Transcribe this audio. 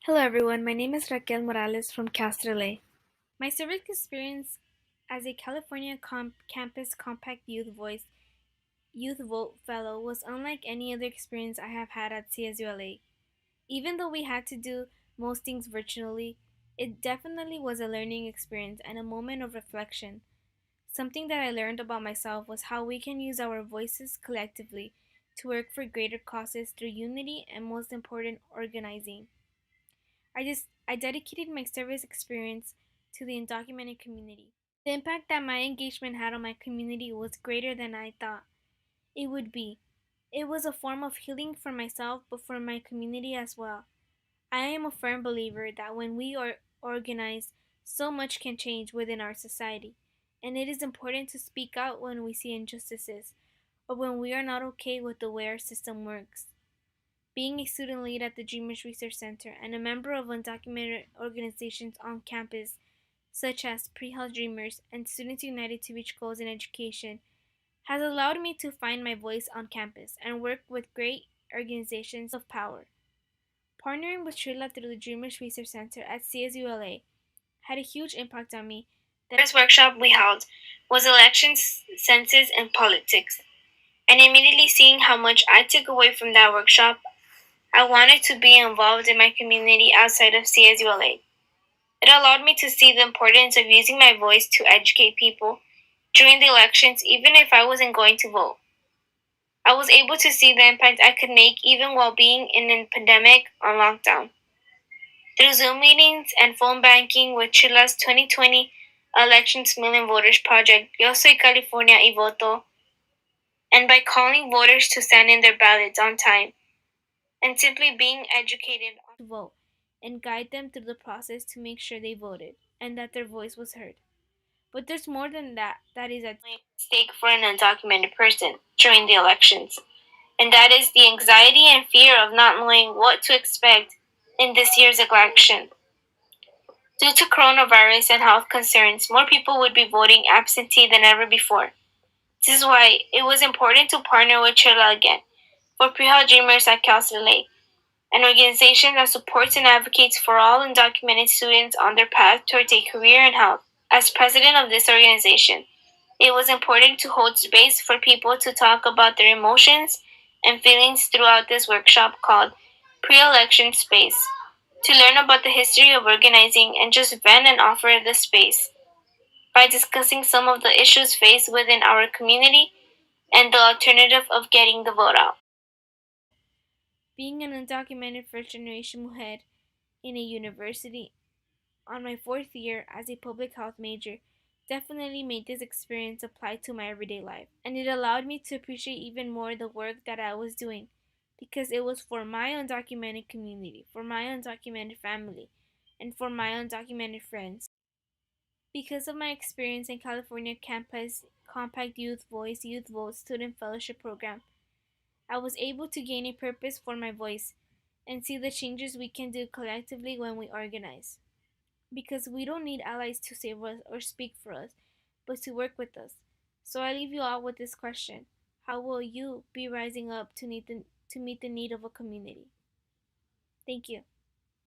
Hello everyone, my name is Raquel Morales from Castrolé. My civic experience as a California Campus Compact Youth Vote Fellow was unlike any other experience I have had at CSU. Even though we had to do most things virtually, it definitely was a learning experience and a moment of reflection. Something that I learned about myself was how we can use our voices collectively to work for greater causes through unity and, most important, organizing. I dedicated my service experience to the undocumented community. The impact that my engagement had on my community was greater than I thought it would be. It was a form of healing for myself, but for my community as well. I am a firm believer that when we are organized, so much can change within our society, and it is important to speak out when we see injustices or when we are not okay with the way our system works. Being a student lead at the Dreamers Research Center and a member of undocumented organizations on campus, such as Pre-Health Dreamers and Students United to Reach Goals in Education, has allowed me to find my voice on campus and work with great organizations of power. Partnering with Trilla through the Dreamers Research Center at CSULA had a huge impact on me. The first workshop we held was Elections, Census, and Politics, and immediately seeing how much I took away from that workshop, I wanted to be involved in my community outside of CSULA. It allowed me to see the importance of using my voice to educate people during the elections, even if I wasn't going to vote. I was able to see the impact I could make even while being in a pandemic or lockdown. Through Zoom meetings and phone banking with Chile's 2020 Elections Million Voters Project, Yo Soy California y Voto, and by calling voters to send in their ballots on time, and simply being educated on to vote and guide them through the process to make sure they voted and that their voice was heard. But there's more than that is at stake for an undocumented person during the elections, and that is the anxiety and fear of not knowing what to expect in this year's election. Due to coronavirus and health concerns, more people would be voting absentee than ever before. This is why it was important to partner with Chila again for Pre-Health Dreamers at Cal State Lake, an organization that supports and advocates for all undocumented students on their path towards a career in health. As president of this organization, it was important to hold space for people to talk about their emotions and feelings throughout this workshop called Pre-Election Space, to learn about the history of organizing and just vent and offer the space by discussing some of the issues faced within our community and the alternative of getting the vote out. Being an undocumented first generation mujer in a university on my fourth year as a public health major definitely made this experience apply to my everyday life, and it allowed me to appreciate even more the work that I was doing because it was for my undocumented community, for my undocumented family, and for my undocumented friends. Because of my experience in California Campus Compact Youth Vote Student Fellowship Program, I was able to gain a purpose for my voice and see the changes we can do collectively when we organize. Because we don't need allies to save us or speak for us, but to work with us. So I leave you all with this question: how will you be rising up to meet the need of a community? Thank you.